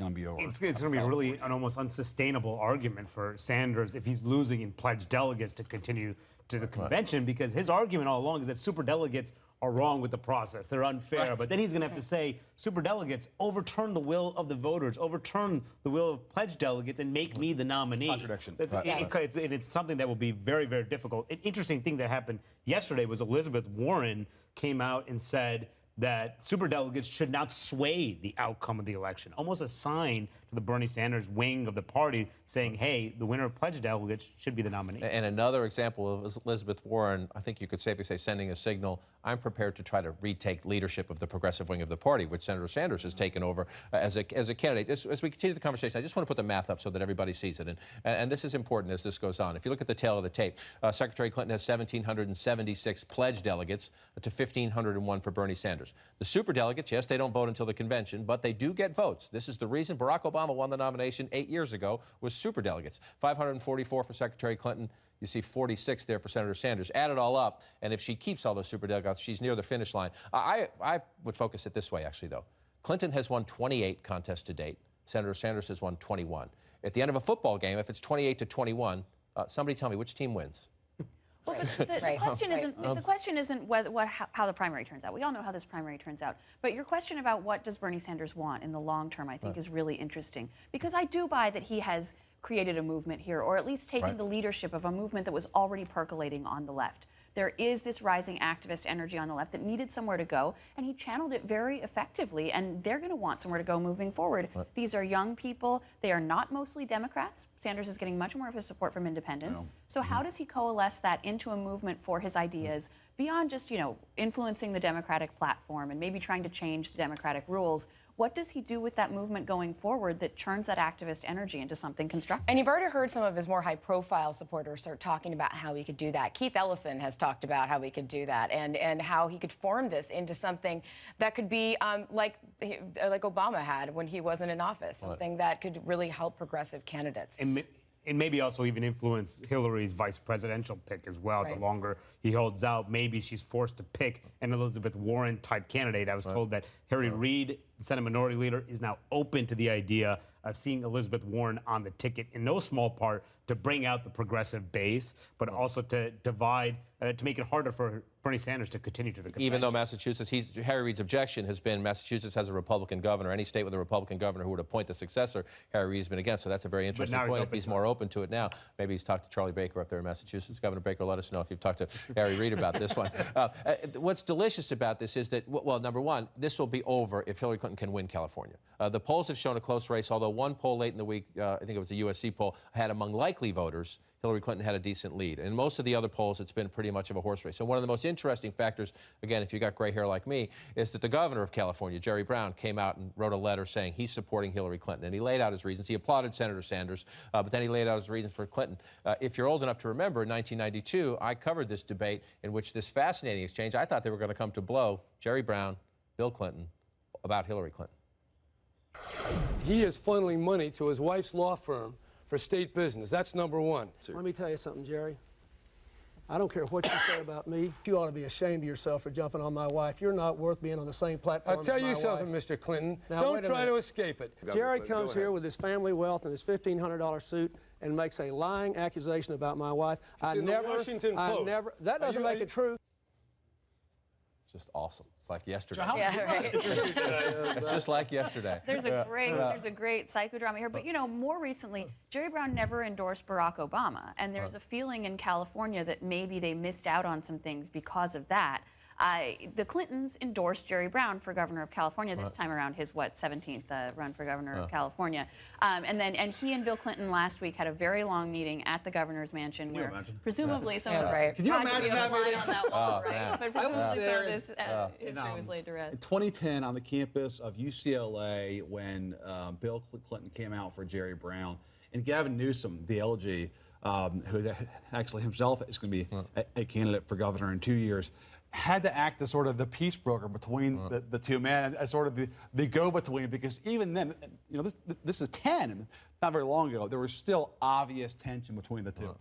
going to be over. It's going to be really an almost unsustainable argument for Sanders if he's losing in pledged delegates to continue to the convention, because his argument all along is that superdelegates are wrong with the process. They're unfair. But then he's going to have to say superdelegates overturn the will of the voters, overturn the will of pledged delegates, and make me the nominee. Contradiction. It's something that will be very, very difficult. An interesting thing that happened yesterday was Elizabeth Warren came out and said that superdelegates should not sway the outcome of the election, almost a sign to the Bernie Sanders wing of the party saying, hey, the winner of pledged delegates should be the nominee. And another example of Elizabeth Warren, I think you could safely say, sending a signal, I'm prepared to try to retake leadership of the progressive wing of the party, which Senator Sanders has taken over as a candidate. As we continue the conversation, I just want to put the math up so that everybody sees it. And this is important as this goes on. If you look at the tail of the tape, Secretary Clinton has 1,776 pledged delegates to 1,501 for Bernie Sanders. The superdelegates, yes, they don't vote until the convention, but they do get votes. This is the reason Barack Obama won the nomination 8 years ago, was superdelegates. 544 for Secretary Clinton. You see 46 there for Senator Sanders. Add it all up, and if she keeps all those superdelegates, she's near the finish line. I would focus it this way, actually, though. Clinton has won 28 contests to date. Senator Sanders has won 21. At the end of a football game, if it's 28-21, somebody tell me which team wins. Well, but the question isn't how the primary turns out. We all know how this primary turns out. But your question about what does Bernie Sanders want in the long term, I think, is really interesting. Because I do buy that he has created a movement here, or at least taken the leadership of a movement that was already percolating on the left. There is this rising activist energy on the left that needed somewhere to go, and he channeled it very effectively, and they're going to want somewhere to go moving forward. These are young people. They are not mostly Democrats. Sanders is getting much more of his support from independents. So how does he coalesce that into a movement for his ideas beyond just, influencing the Democratic platform and maybe trying to change the Democratic rules? What does he do with that movement going forward that turns that activist energy into something constructive? And you've already heard some of his more high-profile supporters start talking about how he could do that. Keith Ellison has talked about how he could do that and how he could form this into something that could be like Obama had when he wasn't in office, something that could really help progressive candidates. And maybe also even influence Hillary's vice presidential pick as well. The longer he holds out, maybe she's forced to pick an Elizabeth Warren type candidate. I was told that Harry Reid, the Senate Minority Leader, is now open to the idea of seeing Elizabeth Warren on the ticket, in no small part to bring out the progressive base, but also to divide, to make it harder for Bernie Sanders to continue to the convention. Even though Massachusetts, Harry Reid's objection has been Massachusetts has a Republican governor. Any state with a Republican governor who would appoint the successor, Harry Reid's been against. So that's a very interesting point. If he's more open to it now, maybe he's talked to Charlie Baker up there in Massachusetts. Governor Baker, let us know if you've talked to Harry Reid about this one. What's delicious about this is that, well, number one, this will be over if Hillary Clinton can win California. The polls have shown a close race, although one poll late in the week, I think it was a USC poll, had among likely voters, Hillary Clinton had a decent lead. In most of the other polls, it's been pretty much of a horse race. So one of the most interesting factors, again, if you got gray hair like me, is that the governor of California, Jerry Brown, came out and wrote a letter saying he's supporting Hillary Clinton. And he laid out his reasons. He applauded Senator Sanders, but then he laid out his reasons for Clinton. If you're old enough to remember, in 1992, I covered this debate in which this fascinating exchange, I thought they were going to come to blow, Jerry Brown, Bill Clinton, about Hillary Clinton. He is funneling money to his wife's law firm for state business. That's number one. Let me tell you something, Jerry. I don't care what you say about me. You ought to be ashamed of yourself for jumping on my wife. You're not worth being on the same platform I'll tell as my you something, wife. Mr. Clinton. Now, Don't try to escape it. Jerry comes here with his family wealth and his $1,500 suit and makes a lying accusation about my wife. It's in the Washington Post. That doesn't make it true. It's just awesome. It's like yesterday. Right. It's just like yesterday. There's a great psychodrama here. But, more recently, Jerry Brown never endorsed Barack Obama. And there's a feeling in California that maybe they missed out on some things because of that. The Clintons endorsed Jerry Brown for governor of California this time around, his 17th run for governor of California, and he and Bill Clinton last week had a very long meeting at the governor's mansion where presumably some of the Can you imagine that fly on that wall, man. But presumably some of this history was laid to rest. In 2010, on the campus of UCLA, when Bill Clinton came out for Jerry Brown, and Gavin Newsom, the LG, who actually himself is going to be a candidate for governor in 2 years, had to act as sort of the peace broker between the two men, as sort of the go-between, because even then, this is 10, and not very long ago, there was still obvious tension between the two.